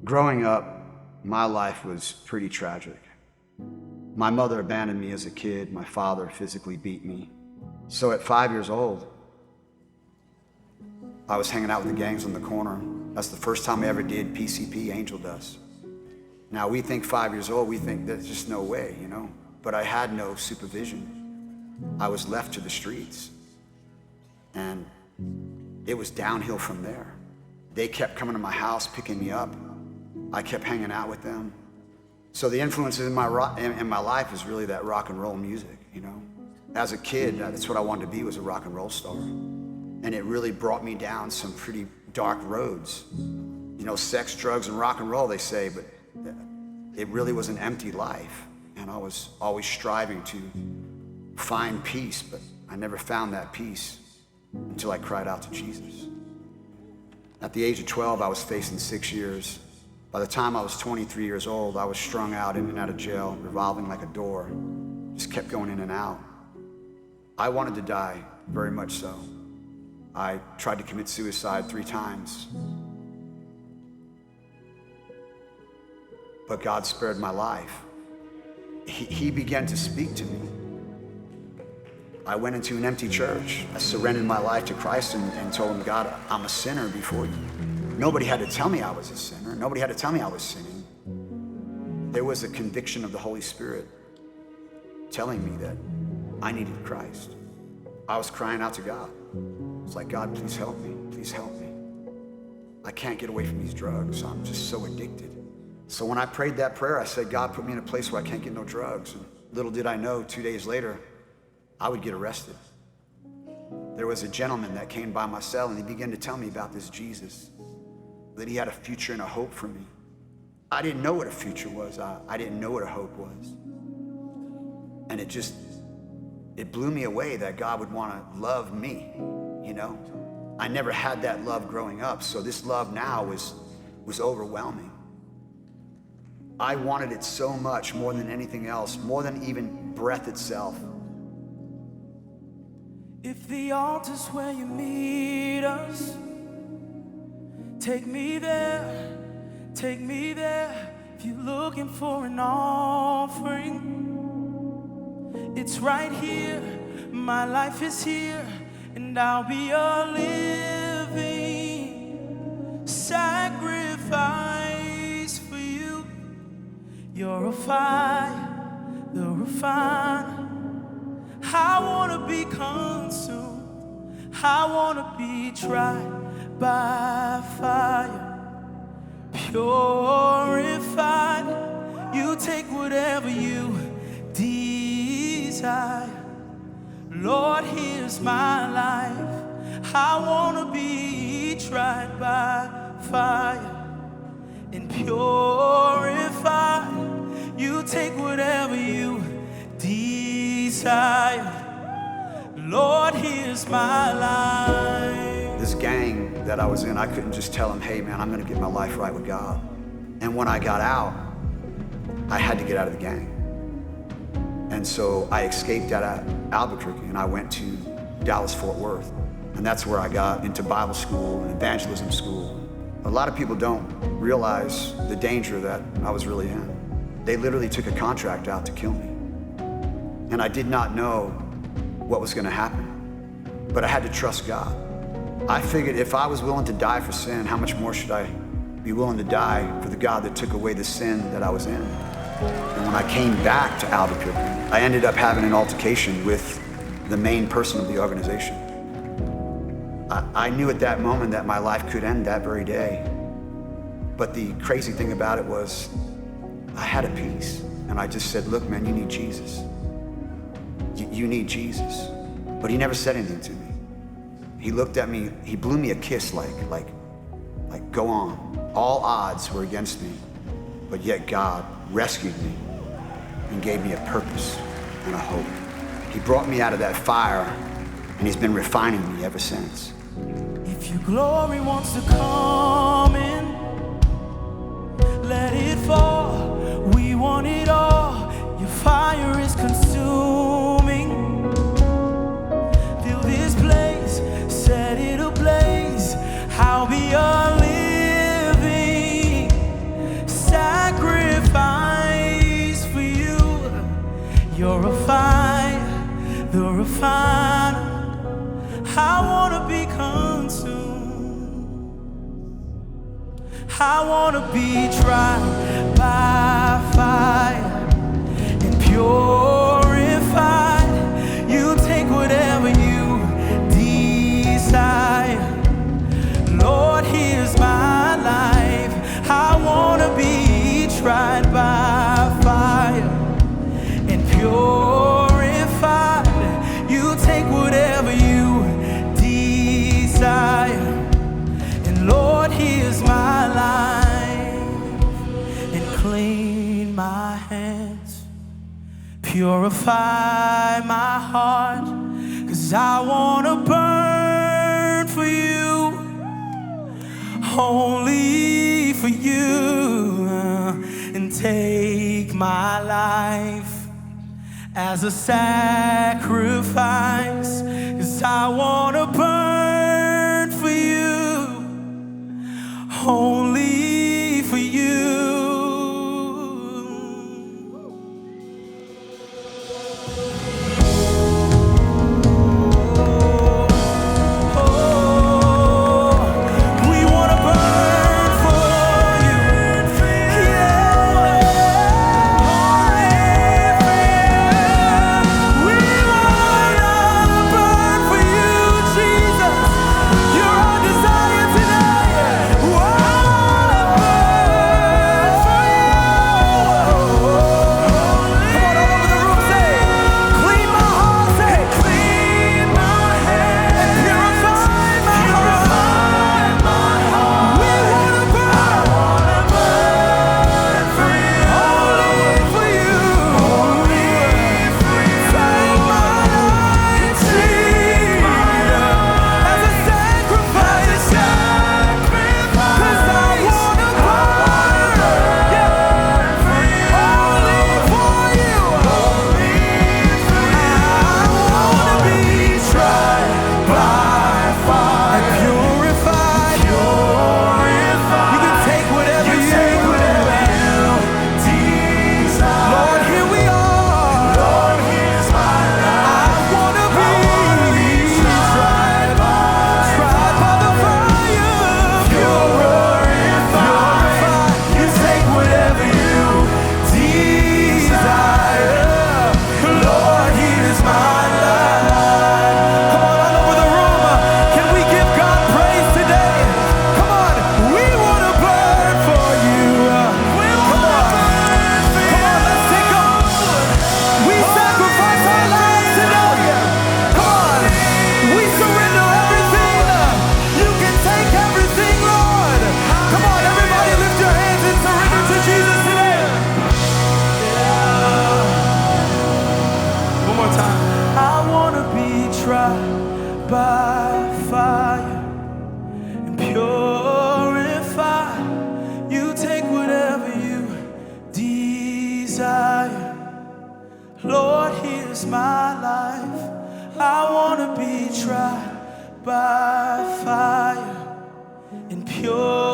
Growing up, my life was pretty tragic. My mother abandoned me as a kid. My father physically beat me. So at 5 years old, I was hanging out with the gangs on the corner. That's the first time I ever did PCP, angel dust. Now we think 5 years old, we think there's just no way, you know? But I had no supervision. I was left to the streets. And it was downhill from there. They kept coming to my house, picking me up. I kept hanging out with them. So the influences in my life was really that rock and roll music, you know? As a kid, that's what I wanted to be, was a rock and roll star. And it really brought me down some pretty dark roads. You know, sex, drugs, and rock and roll, they say, but it really was an empty life. And I was always striving to find peace, but I never found that peace until I cried out to Jesus. At the age of 12, I was facing 6 years. By the time I was 23 years old, I was strung out in and out of jail, revolving like a door. Just kept going in and out. I wanted to die, very much so. I tried to commit suicide 3 times. But God spared my life. He began to speak to me. I went into an empty church. I surrendered my life to Christ and told him, God, I'm a sinner before you. Nobody had to tell me I was a sinner. Nobody had to tell me I was sinning. There was a conviction of the Holy Spirit telling me that I needed Christ. I was crying out to God. It's like, God, please help me. Please help me. I can't get away from these drugs. I'm just so addicted. So when I prayed that prayer, I said, God, put me in a place where I can't get no drugs. And little did I know, 2 days later, I would get arrested. There was a gentleman that came by my cell and he began to tell me about this Jesus, that he had a future and a hope for me. I didn't know what a future was. I didn't know what a hope was. And it blew me away that God would want to love me, you know? I never had that love growing up, so this love now was overwhelming. I wanted it so much, more than anything else, more than even breath itself. If the altar's where you meet us, take me there, take me there. If you're looking for an offering, it's right here. My life is here, and I'll be a living sacrifice for you. You're a fire, the refiner. I wanna be consumed. I wanna be tried by fire, purified. You take whatever you desire. Lord, here's my life. I wanna be tried by fire and purified. You take whatever you desire. Lord, here's my life. This gang that I was in, I couldn't just tell them, hey man, I'm gonna get my life right with God. And when I got out, I had to get out of the gang. And so I escaped out of Albuquerque and I went to Dallas-Fort Worth. And that's where I got into Bible school and evangelism school. A lot of people don't realize the danger that I was really in. They literally took a contract out to kill me. And I did not know what was gonna happen, but I had to trust God. I figured if I was willing to die for sin, how much more should I be willing to die for the God that took away the sin that I was in? And when I came back to Albuquerque, I ended up having an altercation with the main person of the organization. I knew at that moment that my life could end that very day. But the crazy thing about it was, I had a peace. And I just said, look, man, you need Jesus. You need Jesus. But he never said anything to me. He looked at me, he blew me a kiss like go on. All odds were against me, but yet God rescued me and gave me a purpose and a hope. He brought me out of that fire and he's been refining me ever since. If your glory wants to come in, let it fall. We want it all. Your fire is consuming. Fill this place, set it ablaze. I'll be a living refiner. I wanna be consumed. I wanna be tried by fire and purified. You take whatever you desire. Lord, here's my life. I wanna be tried by fire and purified. You take whatever you desire. And Lord, here's my life. And clean my hands, purify my heart, 'cause I wanna burn for you, only for you. And take my life as a sacrifice, 'cause I wanna burn for you, only for you. By fire and purify. You take whatever you desire. Lord, here's my life. I wanna be tried by fire and pure.